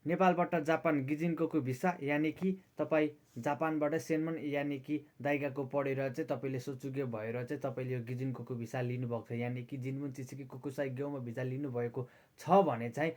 नेपालबाट Japan गिजिन्कोको visa यानि कि तपाईँ जापानबाट सेन्मन यानि कि दाइगाको पढेर चाहिँ तपाईँले सोचुगे भएर चाहिँ तपाईँले यो गिजिन्कोको भिसा लिनुभएको छ यानि कि जिन्मुन चिसिकी कुकुसाई ग्योमा भिसा लिनुभएको छ भने चाहिँ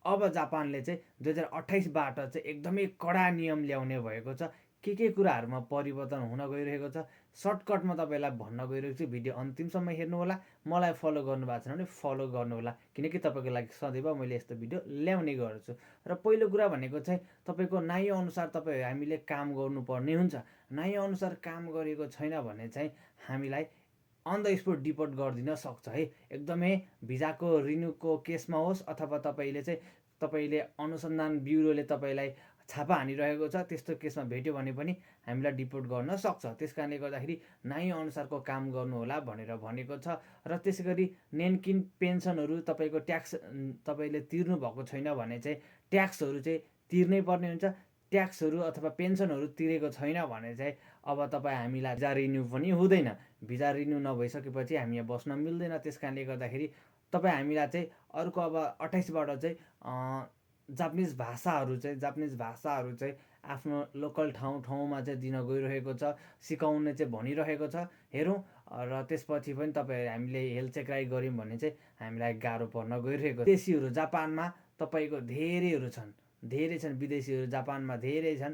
अब जापानले चाहिँ 2028बाट चाहिँ एकदमै कडा नियम ल्याउने भएको छ। के कुराहरूमा परिवर्तन हुन गइरहेको छ सर्टकटमा तपाईँलाई भन्न गइरहेको छु। भिडियो अन्तिमसम्म हेर्नुहोला। मलाई फलो गर्नुभएको छैन भने फलो गर्नुहोला, किनकि तपाईँको लागि सदैव मैले यस्तो भिडियो ल्याउने गर्छु। र पहिलो कुरा भनेको चाहिँ तपाईँको नायोअनुसार तपाईँ हामीले काम गर्नुपर्ने हुन्छ। नायोअनुसार काम गरेको छैन भने चाहिँ हामीलाई अन द स्पोट डिपोर्ट गरिदिन सक्छ है। एकदमै भिजाको रिन्युको केसमा होस् अथवा तपाईँले अनुसन्धान ब्युरोले तपाईँलाई छापा हानिरहेको छ त्यस्तो केसमा भेट्यो भने पनि हामीलाई डिपोर्ट गर्न सक्छ। त्यस कारणले गर्दाखेरि नाइ अनुसारको काम गर्नुहोला भनेर भनेको छ। र त्यसै गरी नेनकिन पेन्सनहरू तपाईँको ट्याक्स तपाईँले तिर्नु भएको छैन भने चाहिँ ट्याक्सहरू चाहिँ तिर्नै पर्ने हुन्छ। ट्याक्सहरू अथवा पेन्सनहरू तिरेको छैन भने चाहिँ अब तपाईँ हामीलाई भिजा रिन्यू पनि हुँदैन। भिजा रिन्यू नभइसकेपछि हामी यहाँ बस्न मिल्दैन। त्यस कारणले गर्दाखेरि तपाईँ हामीलाई चाहिँ अर्को अब 28बाट चाहिँ जापानिज भाषाहरू चाहिँ आफ्नो लोकल ठाउँमा चाहिँ दिन गइरहेको छ, सिकाउने चाहिँ भनिरहेको छ। हेरौँ। र त्यसपछि पनि तपाईँ हामीले हेल्थ चेक राइट गऱ्यौँ भने चाहिँ हामीलाई गाह्रो पर्न गइरहेको छ। विदेशीहरू जापानमा तपाईँको धेरै छन्। विदेशीहरू जापानमा धेरै छन्।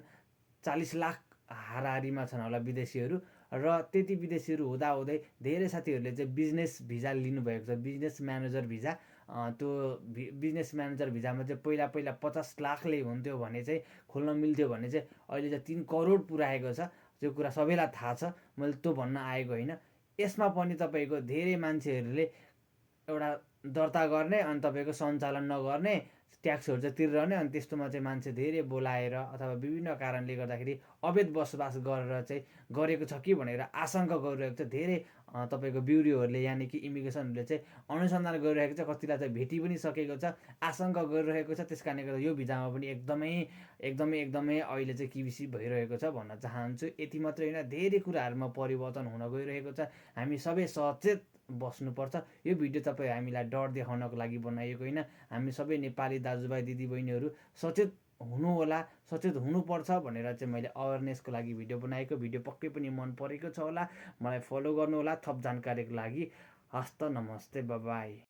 40 लाख हाराहारीमा छन् होला विदेशीहरू। र त्यति विदेशीहरू हुँदाहुँदै धेरै साथीहरूले चाहिँ बिजनेस भिजा लिनुभएको छ, बिजनेस म्यानेजर भिजा। त्यो बिजनेस म्यानेजर भिजामा चाहिँ पहिला 50 लाखले हुन्थ्यो भने चाहिँ खोल्न मिल्थ्यो भने चाहिँ अहिले चाहिँ 3 करोड पुऱ्याएको छ। त्यो कुरा सबैलाई थाहा छ, मैले त्यो भन्न आएको होइन। यसमा पनि तपाईँको धेरै मान्छेहरूले एउटा दर्ता गर्ने अनि तपाईँको सञ्चालन नगर्ने, ट्याक्सहरू चाहिँ तिरिरहने, अनि त्यस्तोमा चाहिँ मान्छे धेरै बोलाएर अथवा विभिन्न कारणले गर्दाखेरि अवैध बसोबास गरेर चाहिँ गरेको छ कि भनेर आशंका गरिरहेको छ। धेरै तपाईँको ब्युरोहरूले यानि कि इमिग्रेसनहरूले चाहिँ अनुसन्धान गरिरहेको छ, कतिलाई चाहिँ भेटि पनि सकेको छ, आशंका गरिरहेको छ। त्यस कारणले गर्दा यो भिजामा पनि एकदमै अहिले चाहिँ किबिसी भइरहेको छ भन्न चाहन्छु। यति मात्रै होइन, धेरै कुराहरूमा परिवर्तन हुन गइरहेको छ। हामी सबै सचेत बस्नुपर्छ। यो भिडियो तपाईँ हामीलाई डर देखाउनको लागि बनाइएको होइन। हामी सबै नेपाली दाजुभाइ दिदीबहिनीहरू सचेत हुनुहोला, सचेत हुनुपर्छ भनेर चाहिँ मैले अवेरनेसको लागि भिडियो बनाएको। भिडियो पक्कै पनि मन परेको छ होला। मलाई फलो गर्नुहोला थप जानकारीको लागि। हस्त नमस्ते, बाई।